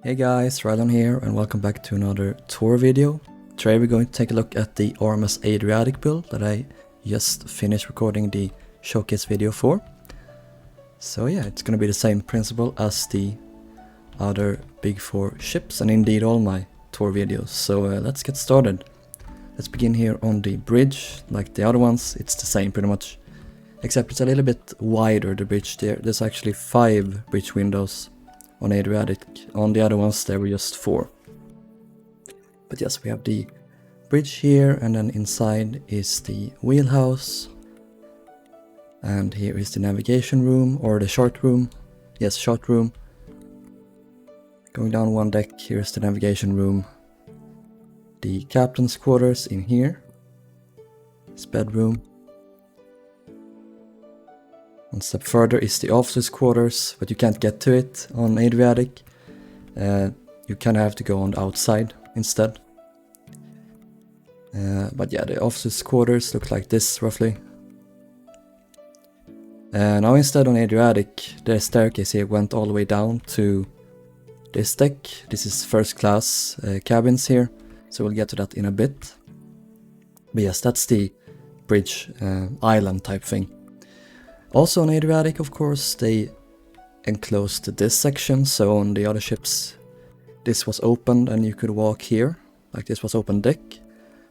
Hey guys, Rilhon here and welcome back to another tour video. Today we're going to take a look at the RMS Adriatic build that I just finished recording the showcase video for. So yeah, it's gonna be the same principle as the other big four ships and indeed all my tour videos. So let's get started. Let's begin here on the bridge. Like the other ones, it's the same pretty much. Except it's a little bit wider, the bridge there. There's actually 5 bridge windows on Adriatic. On the other ones there were just 4. But yes, we have the bridge here, and then inside is the wheelhouse. And here is the navigation room, or the chart room. Yes, chart room. Going down one deck, here's the navigation room. The captain's quarters in here. His bedroom. One step further is the officer's quarters, but you can't get to it on Adriatic. You kind of have to go on the outside instead. But yeah, the officer's quarters look like this roughly. Now instead on Adriatic, the staircase here went all the way down to this deck. This is first class cabins here, so we'll get to that in a bit. But yes, that's the bridge island type thing. Also on Adriatic, of course, they enclosed this section, so on the other ships this was opened and you could walk here, like this was open deck.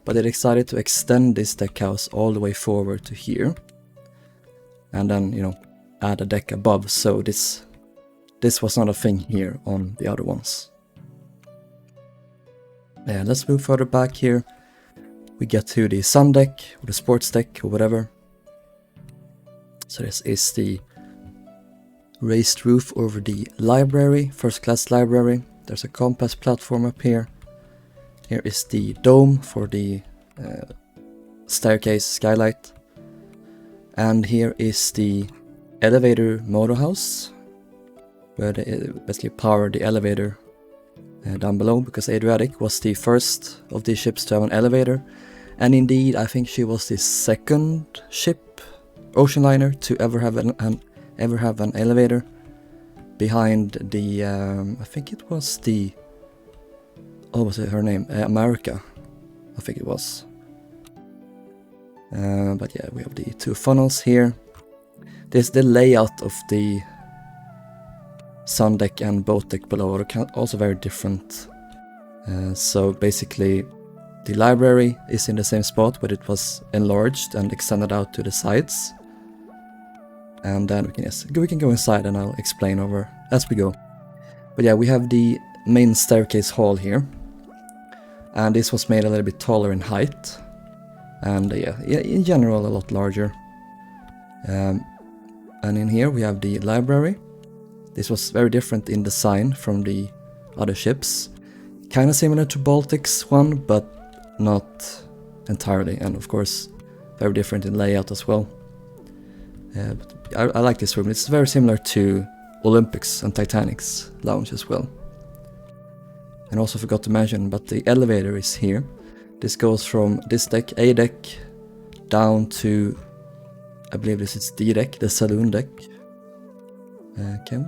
But they decided to extend this deck house all the way forward to here. And then, you know, add a deck above, so this was not a thing here on the other ones. Yeah, let's move further back here. We get to the sun deck, or the sports deck, or whatever. So this is the raised roof over the library, first class library. There's a compass platform up here. Here is the dome for the staircase skylight. And here is the elevator motor house, where they basically power the elevator down below, because Adriatic was the first of these ships to have an elevator. And indeed, I think she was the second ship, ocean liner, to ever have an elevator, behind the I think it was the, what was it, her name, America, I think it was. But yeah, we have the 2 funnels here. There's the layout of the sun deck and boat deck below are also very different. So basically the library is in the same spot, but it was enlarged and extended out to the sides. And then we can go inside and I'll explain over as we go. But yeah, we have the main staircase hall here. And this was made a little bit taller in height. And yeah, in general a lot larger. And in here we have the library. This was very different in design from the other ships. Kind of similar to Baltic's one, but not entirely. And of course, very different in layout as well. But I like this room. It's very similar to Olympics and Titanic's lounge as well. And also forgot to mention, but the elevator is here. This goes from this deck, A deck, down to, I believe this is D deck, the Saloon deck. Can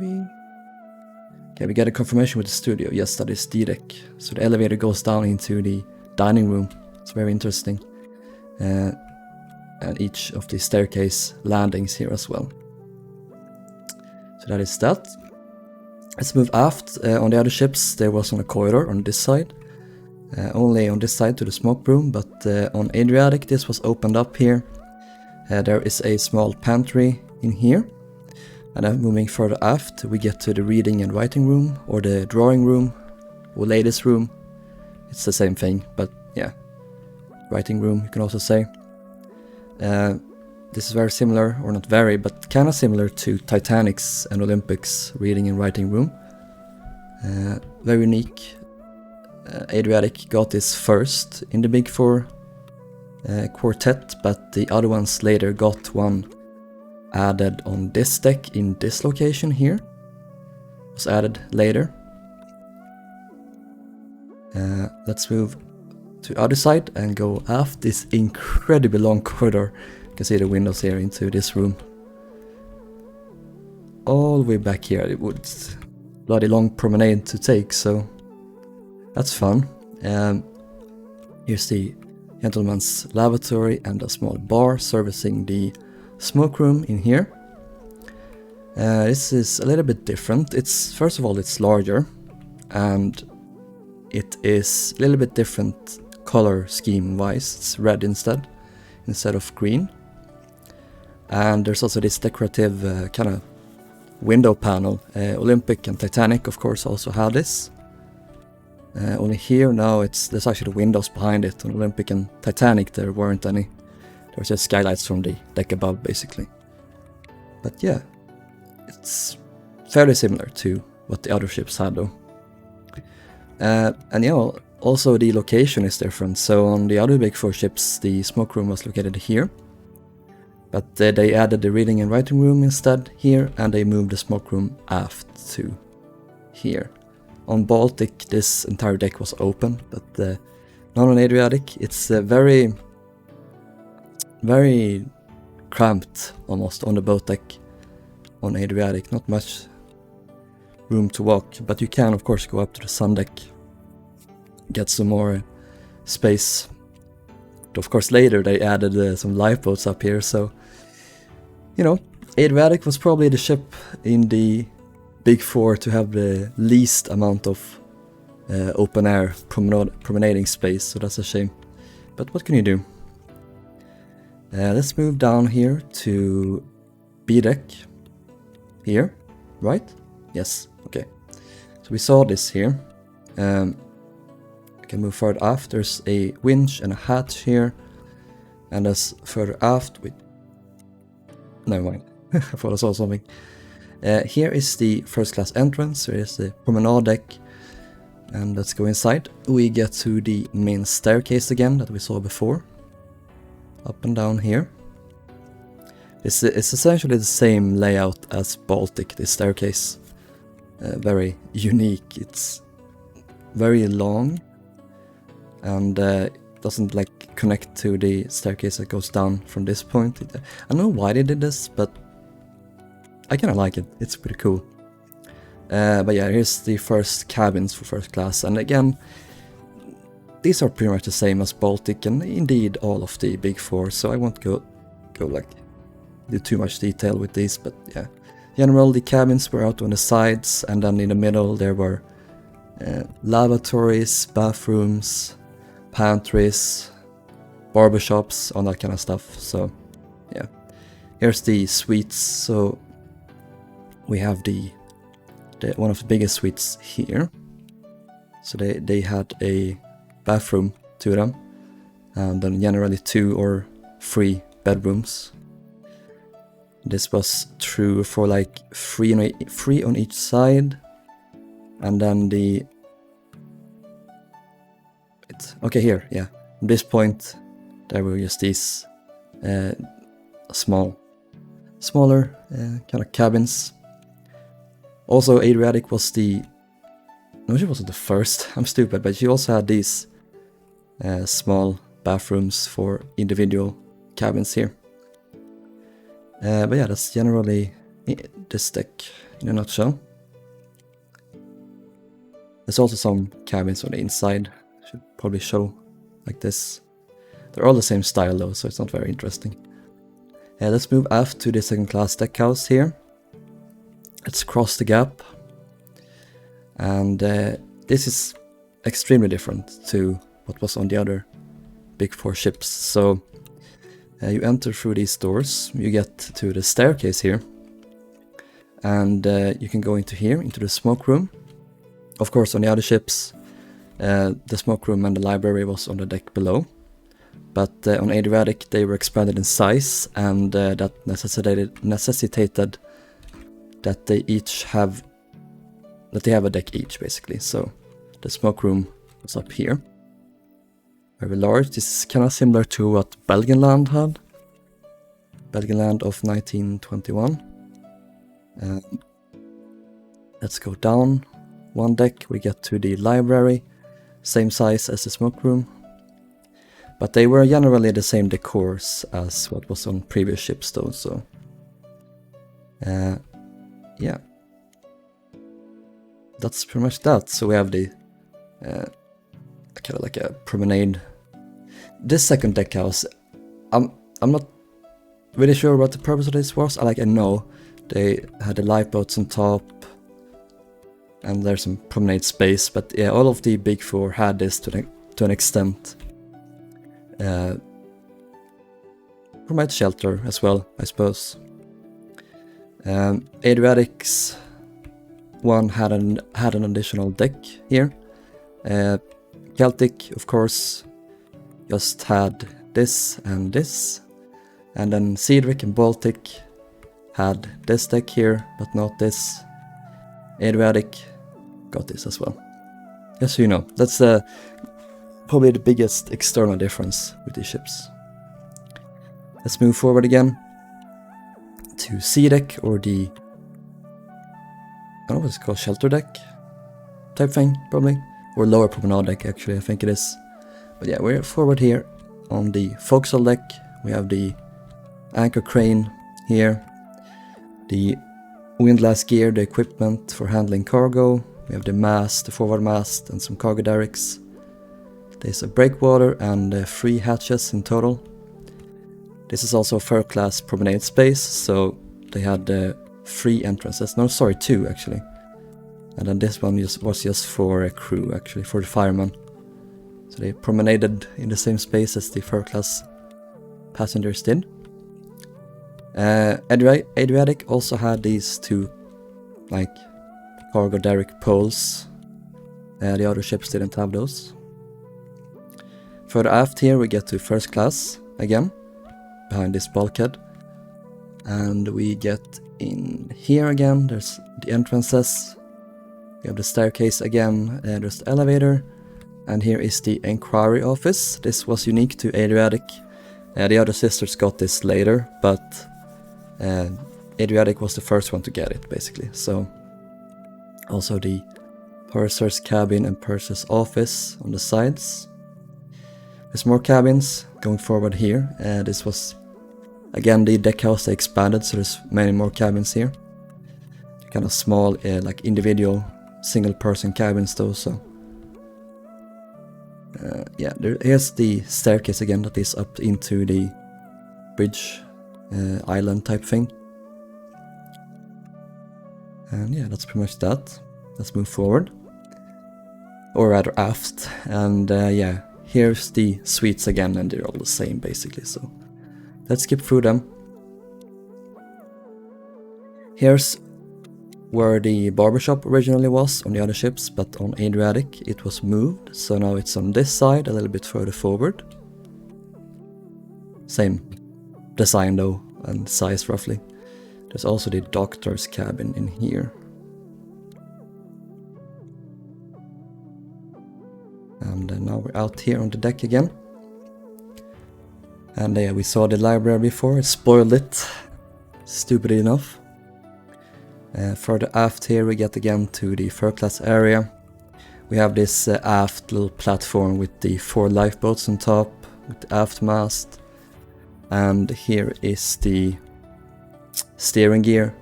we get a confirmation with the studio? Yes, that is D deck. So the elevator goes down into the dining room. It's very interesting. And each of the staircase landings here as well. So that is that. Let's move aft. On the other ships there was a corridor on this side. Only on this side to the smoke room, but on Adriatic this was opened up here. There is a small pantry in here. And then moving further aft we get to the reading and writing room, or the drawing room, or ladies room. It's the same thing, but yeah, writing room you can also say. This is very similar, or not very, but kind of similar to Titanic's and Olympics reading and writing room. Very unique. Adriatic got this first in the Big Four quartet, but the other ones later got one added on this deck in this location here. It was added later. Let's move to the other side and go aft this incredibly long corridor. You can see the windows here into this room. All the way back here, it would bloody long promenade to take, so that's fun. Here's the gentleman's lavatory and a small bar servicing the smoke room in here. This is a little bit different. First of all, it's larger, and it is a little bit different color scheme wise. It's red instead of green. And there's also this decorative kind of window panel. Olympic and Titanic, of course, also had this. Only here now there's actually windows behind it. On Olympic and Titanic there weren't any. There was just skylights from the deck above, basically. But yeah, it's fairly similar to what the other ships had, though. And yeah, also the location is different. So on the other big 4 ships, the smoke room was located here. But they added the reading and writing room instead here, and they moved the smoke room aft to here. On Baltic, this entire deck was open, but not on Adriatic. It's very, very cramped almost on the boat deck on Adriatic. Not much room to walk, but you can of course go up to the sun deck, get some more space. But of course later they added some lifeboats up here, so you know, Adriatic was probably the ship in the Big 4 to have the least amount of open air promenading space, so that's a shame. But what can you do? Let's move down here to B deck. Here, right? Yes, okay. So we saw this here. I can move further aft. There's a winch and a hatch here. And as further aft, never mind. I thought I saw something. Here is the first class entrance. Here is the promenade deck. And let's go inside. We get to the main staircase again that we saw before. Up and down here. It's essentially the same layout as Baltic, this staircase. Very unique. It's very long. And doesn't like connect to the staircase that goes down from this point. I don't know why they did this, but I kind of like it. It's pretty cool. But yeah, here's the first cabins for first class, and again, these are pretty much the same as Baltic and indeed all of the big 4, so I won't go like do too much detail with these, but yeah. Generally, the cabins were out on the sides, and then in the middle there were lavatories, bathrooms, pantries, barbershops, all that kind of stuff. So yeah, here's the suites. So we have the one of the biggest suites here. So they had a bathroom to them, and then generally 2 or 3 bedrooms. This was true for like 3 on each side, and then okay, here, yeah. At this point, there were just these smaller kind of cabins. Also, Adriatic was no, she wasn't the first. I'm stupid, but she also had these small bathrooms for individual cabins here. But yeah, that's generally this deck in a nutshell. There's also some cabins on the inside. Should probably show like this. They're all the same style though, so it's not very interesting. Let's move aft to the second class deck house here. Let's cross the gap. And this is extremely different to what was on the other big 4 ships. So you enter through these doors, you get to the staircase here, and you can go into here, into the smoke room. Of course, on the other ships, the smoke room and the library was on the deck below, but on Adriatic they were expanded in size, and that necessitated that they have a deck each, basically. So the smoke room was up here. Very large. This is kind of similar to what Belgenland had. Belgenland of 1921. Let's go down 1 deck. We get to the library. Same size as the smoke room. But they were generally the same decors as what was on previous ships though, so... yeah. that's pretty much that. So we have the kind of like a promenade. This second deck house, I'm not really sure what the purpose of this was. I know they had the lifeboats on top, and there's some promenade space, but yeah, all of the big four had this to an extent. Provide shelter as well, I suppose. Adriatic's one had an additional deck here. Celtic, of course, just had this, and then Cedric and Baltic had this deck here, but not this. Adriatic got this as well. Just so you know, that's probably the biggest external difference with these ships. Let's move forward again to C deck, or the, I don't know what it's called, shelter deck type thing, probably, or lower promenade deck actually, I think it is. But yeah, we're forward here on the forecastle deck. We have the anchor crane here, the windlass gear, the equipment for handling cargo. We have the mast, the forward mast, and some cargo derricks. There's a breakwater and 3 hatches in total. This is also a third class promenade space, so they had 3 entrances. No, sorry, 2 actually. And then this one was just for a crew, actually, for the firemen. So they promenaded in the same space as the third class passengers did. Adriatic also had these 2 like cargo derrick poles. The other ships didn't have those. Further aft here we get to first class again, behind this bulkhead. And we get in here again, there's the entrances. We have the staircase again, there's the elevator. And here is the inquiry office. This was unique to Adriatic. The other sisters got this later, but Adriatic was the first one to get it, basically. So also the purser's cabin and purser's office on the sides. There's more cabins going forward here. This was again the deck house they expanded, so there's many more cabins here. They're kind of small, like individual single person cabins though. So yeah, here's the staircase again that is up into the bridge island type thing. And yeah, that's pretty much that. Let's move forward, or rather aft, and yeah, here's the suites again, and they're all the same basically, so let's skip through them. Here's where the barbershop originally was on the other ships, but on Adriatic it was moved, so now it's on this side a little bit further forward. Same design though, and size roughly. There's also the doctor's cabin in here. And now we're out here on the deck again. And yeah, we saw the library before, spoiled it, stupidly enough. Further aft here we get again to the third class area. We have this aft little platform with the 4 lifeboats on top, with the aft mast. And here is the steering gear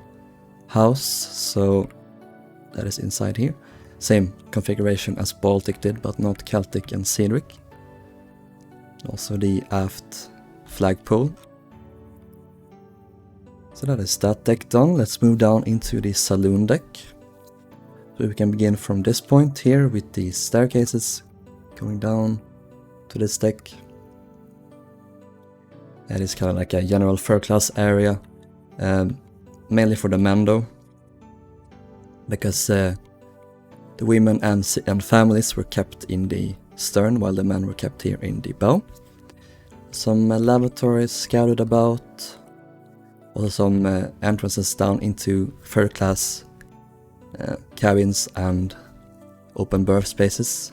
house, so that is inside here. Same configuration as Baltic did, but not Celtic and Cedric. Also the aft flagpole. So that is that deck done. Let's move down into the saloon deck. So we can begin from this point here with the staircases going down to this deck. It is kind of like a general third class area, mainly for the men though, because the women and families were kept in the stern while the men were kept here in the bow. Some lavatories scattered about, also some entrances down into third class cabins and open berth spaces.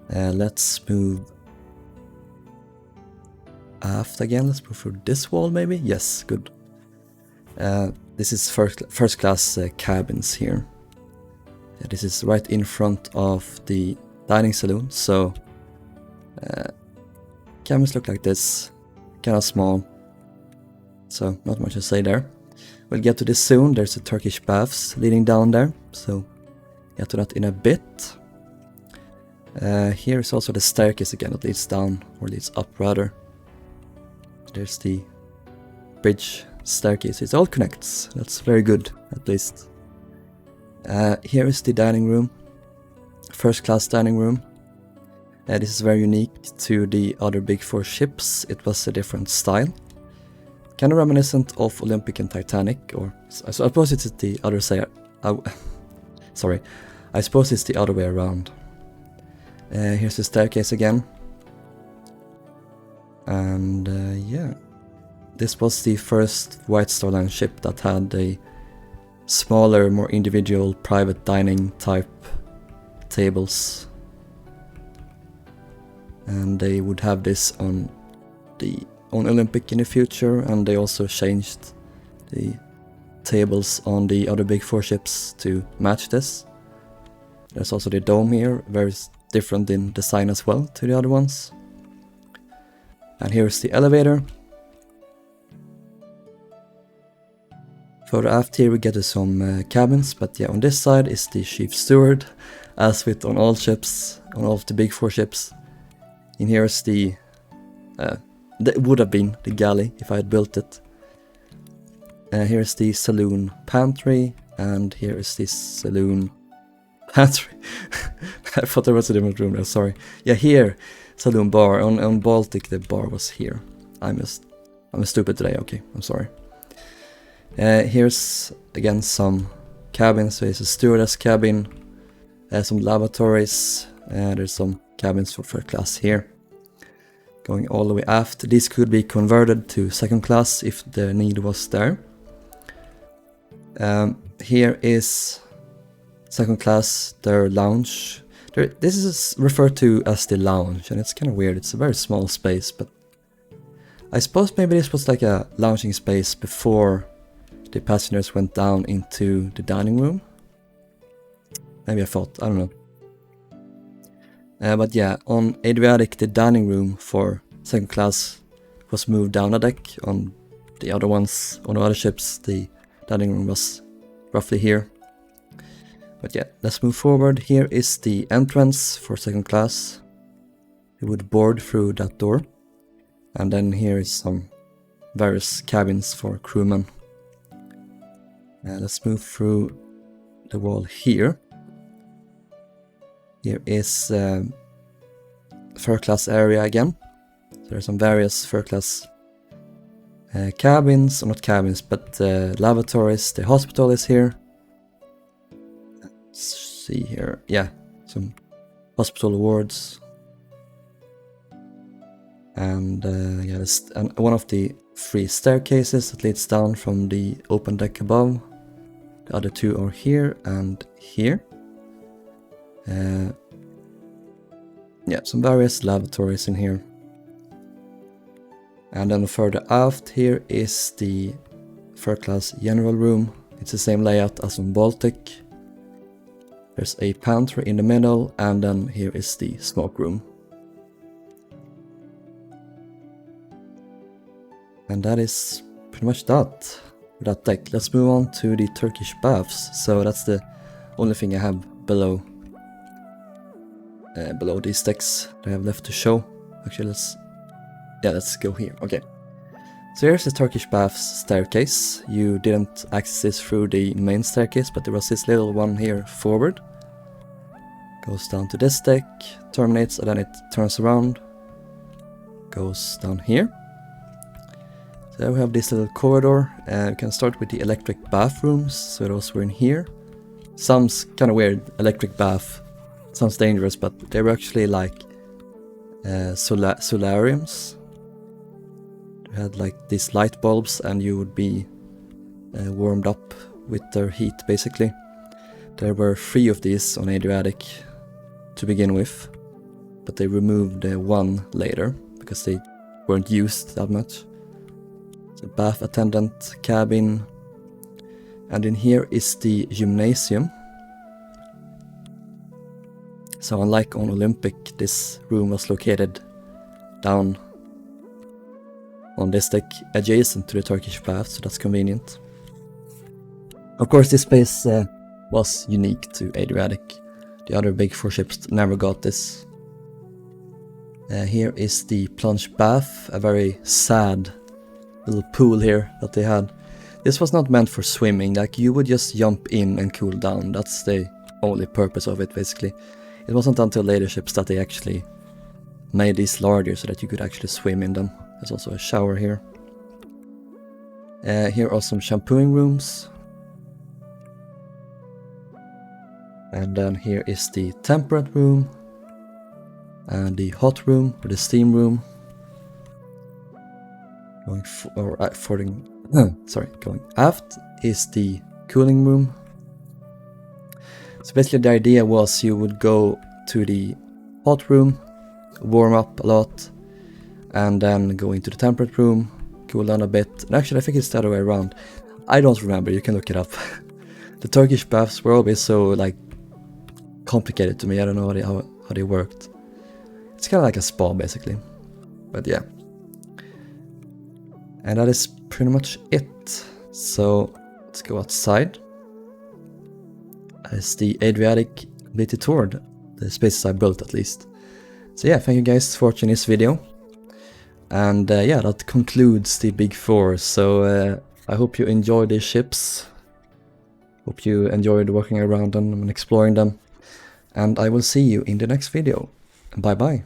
Let's move aft again. Let's move through this wall maybe. Yes, good. This is first class cabins here. Yeah, this is right in front of the dining saloon, so cabins look like this, kind of small, so not much to say there. We'll get to this soon. There's the Turkish baths leading down there, so get to that in a bit. Here is also the staircase again that leads down, or leads up rather. There's the bridge staircase. It all connects. That's very good, at least. Here is the dining room. First class dining room. This is very unique to the other big four ships. It was a different style. Kind of reminiscent of Olympic and Titanic, or I suppose it's the other side. Sorry, I suppose it's the other way around. Here's the staircase again. And yeah, this was the first White Star Line ship that had a smaller, more individual, private dining type tables. And they would have this on Olympic in the future, and they also changed the tables on the other big four ships to match this. There's also the dome here, very different in design as well to the other ones. And here's the elevator. Further aft here we get to some cabins, but yeah, on this side is the chief steward, as with on all ships, on all of the big four ships. In here is the, that would have been the galley if I had built it. Here's the saloon pantry, and here is the saloon pantry. I thought there was a different room there, sorry. Yeah, here, saloon bar. On Baltic the bar was here. I'm stupid today, okay, I'm sorry. Here's again some cabins. So there's a stewardess cabin, some lavatories, there's some cabins for first class here. Going all the way aft, these could be converted to second class if the need was there. Here is second class, their lounge. This is referred to as the lounge, and it's kind of weird. It's a very small space, but I suppose maybe this was like a lounging space before the passengers went down into the dining room. Maybe I thought, I don't know. But yeah, on Adriatic, the dining room for second class was moved down a deck. On the other ones, on the other ships, the dining room was roughly here. But yeah, let's move forward. Here is the entrance for second class. You would board through that door. And then here is some various cabins for crewmen. Let's move through the wall here. Here is third class area again. So there's some various third class cabins, or not cabins, but lavatories. The hospital is here. Let's see here. Yeah, some hospital wards. And yeah, and one of the 3 staircases that leads down from the open deck above. The other 2 are here and here. Yeah, some various lavatories in here. And then further aft here is the third class general room. It's the same layout as on Baltic. There's a pantry in the middle, and then here is the smoke room. And that is pretty much that for that deck. Let's move on to the Turkish baths. So that's the only thing I have below these decks that I have left to show. Actually, let's go here. Okay. So here's the Turkish baths staircase. You didn't access this through the main staircase, but there was this little one here forward. Goes down to this deck, terminates, and then it turns around. Goes down here. So we have this little corridor. We can start with the electric bathrooms. So those were in here. Sounds kind of weird, electric bath. Sounds dangerous, but they were actually like solariums. They had like these light bulbs, and you would be warmed up with their heat basically. There were 3 of these on Adriatic to begin with, but they removed one later because they weren't used that much. The bath attendant cabin, and in here is the gymnasium. So unlike on Olympic, this room was located down on this deck adjacent to the Turkish bath, so that's convenient. Of course, this space was unique to Adriatic. The other big 4 ships never got this. Here is the plunge bath, a very sad little pool here that they had. This was not meant for swimming, like you would just jump in and cool down, that's the only purpose of it basically. It wasn't until later ships that they actually made these larger so that you could actually swim in them. There's also a shower here. Here are some shampooing rooms. And then here is the temperate room. And the hot room, or the steam room. Going going aft is the cooling room. So basically the idea was you would go to the hot room, warm up a lot, and then go into the temperate room, cool down a bit. And actually I think it's the other way around. I don't remember, you can look it up. The Turkish baths were always so like complicated to me, I don't know how they worked. It's kind of like a spa basically, but yeah. And that is pretty much it. So let's go outside. As the Adriatic completely toured, the spaces I built at least. So yeah, thank you guys for watching this video. And yeah, that concludes the big 4. So I hope you enjoyed these ships. Hope you enjoyed walking around them and exploring them. And I will see you in the next video. Bye bye.